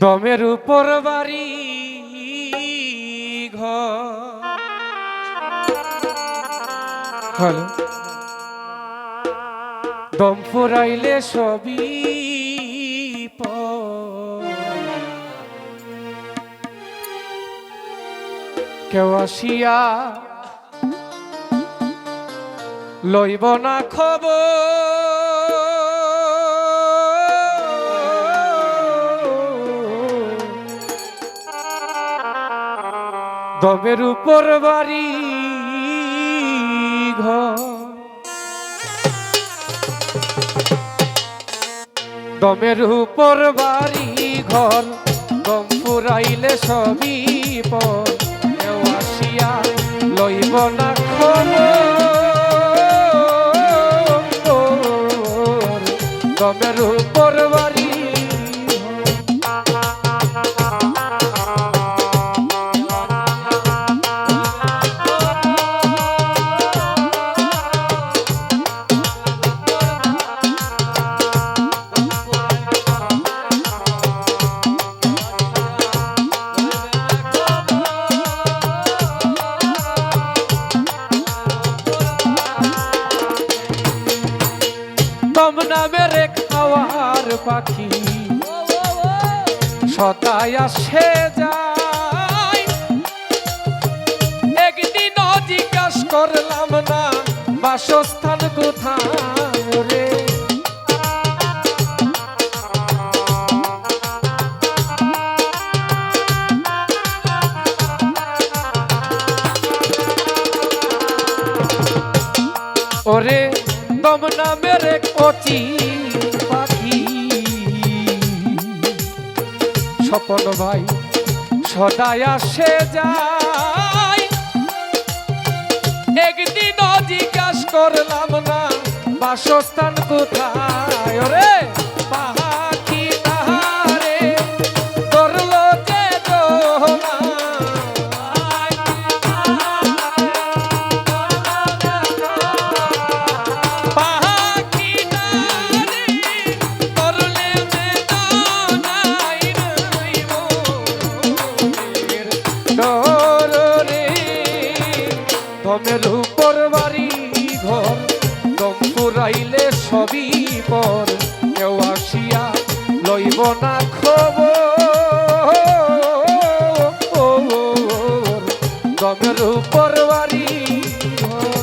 দমের উপর বাড়ি ঘর। হ্যালো, দম ফুরাইলে সবই কেউ আসিয়া লইব না খবর। দমের উপর বাড়ি ঘর, দমের উপর বাড়ি ঘর, দম ফুরাইলে সবই পর কেউ আসিয়া লইব না খবর। দমের উপর বাড়ি দম নামের এক হাওয়ার পাখি সদায় আসে যায়। একদিন জিজ্ঞাস করলাম না বাসস্থান কোথায় রে। ওরে দম নামের এক কচি পাখি স্বপন ভাই সদায় আসে যায়। একদিন জিজ্ঞাস করলাম না বাসস্থান কোথায় রে। পাখি তাহারে ধরলো যে দোলা, দমের উপর বাড়ি ঘর, দম ফুরাইলে সবই পর কেউ আসিয়া লইব না খবর। দমের উপর বাড়ি ঘর।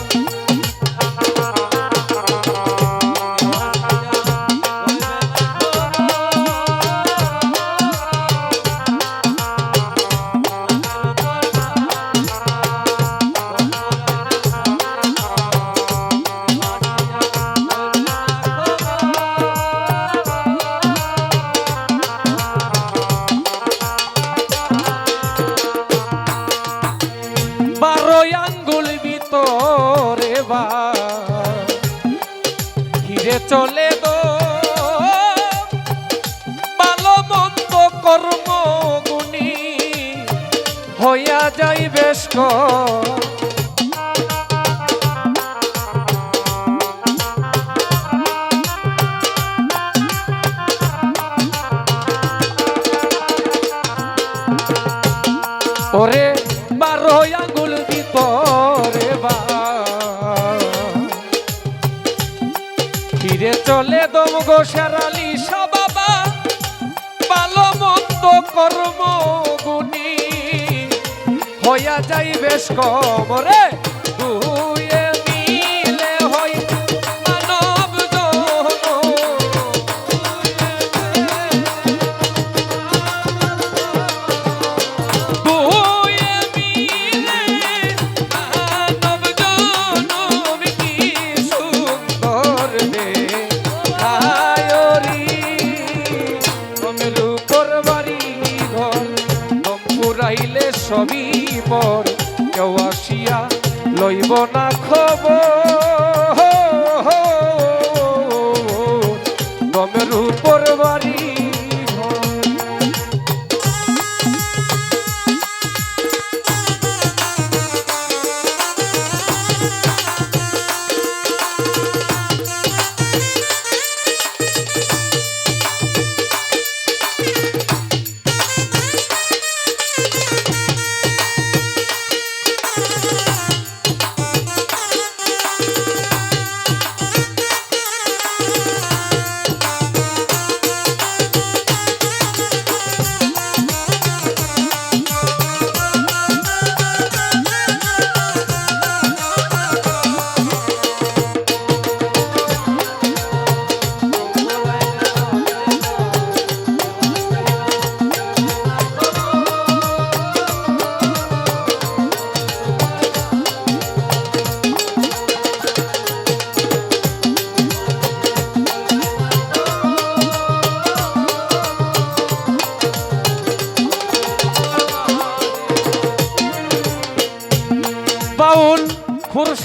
আঙ্গুল ভিতরে বা ঘিরে চলে দো ভালো মন্দ কর্ম গুণী হইয়া যাই বেশ কর। ওরে 12 আঙ্গুল ভিতরে বা ফিরে চলে দম গো শেরালি শাহ বাবা ভালো মন্দ কর্ম গুণী হইয়া যাই বেশ কম রে। দুয়ে মিলে হয় মানব সবই পর কেউ আসিয়া লইব না খবর। দমের উপর বাড়ি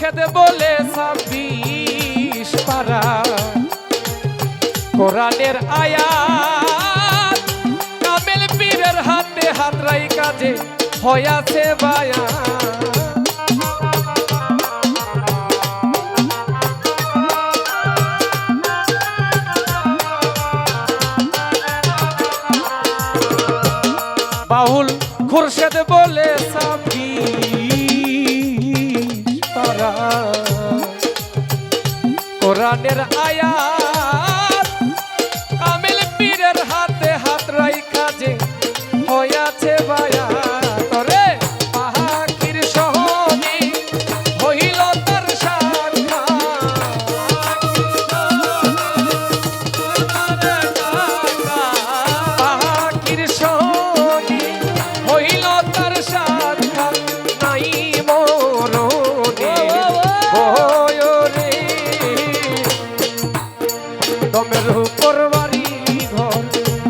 খুরশেদ বলে 26 পারা কোরআনের আয়াত কামেল পীরের হাতে হাত রাই কাজে হয়াছে বায়া বাউল খুরশেদ বলে 26 পারা কোরআনের আয়াত কামেল পীরের হাতে হাত রাইখা যে হয়াছে বায়া তরে পাহাকির সহনে হইল তার সাক্ষা পাহাকির সহনে হইল তার সাক্ষা নাই মরণে দমের উপর বাড়ি ঘর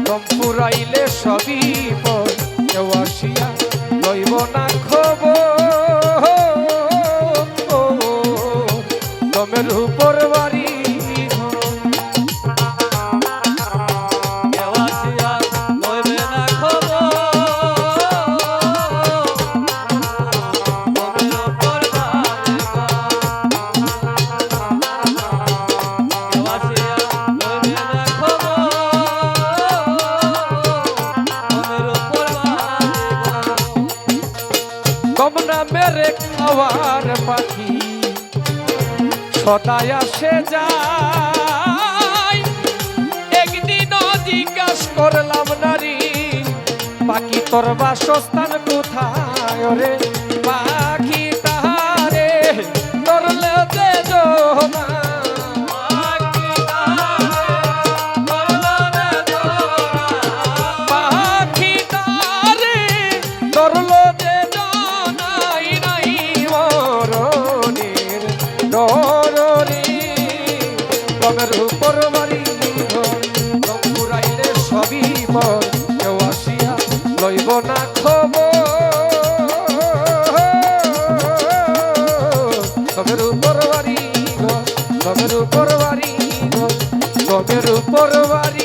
দম পুরাইলে সবই পর কেউ আসিয়া লইব না খবর দমের উপর বাড়ি ঘর কেউ আসিয়া লইবে না খবর দমের উপর বাড়ি ঘর কেউ আসিয়া লইবে না খবর দমের উপর বাড়ি ঘর দম নামের খাওয়ার পাখি সদায় আসে যায় একদিনও জিজ্ঞাস করলাম নারী পাখি তোর বাসস্থান কোথায় রে পাখি তাহারে ধরলে যে জোনা পাখি তাহারে ধরলো যে জনাই নাই মরণের ডরে দমের উপর বাড়ি ঘর দম পুরাইলে সবই পর কেউ আসিয়া লইব না খবর দমের উপর বাড়ি ঘর দমের উপর বাড়ি ঘর দমের উপর বাড়ি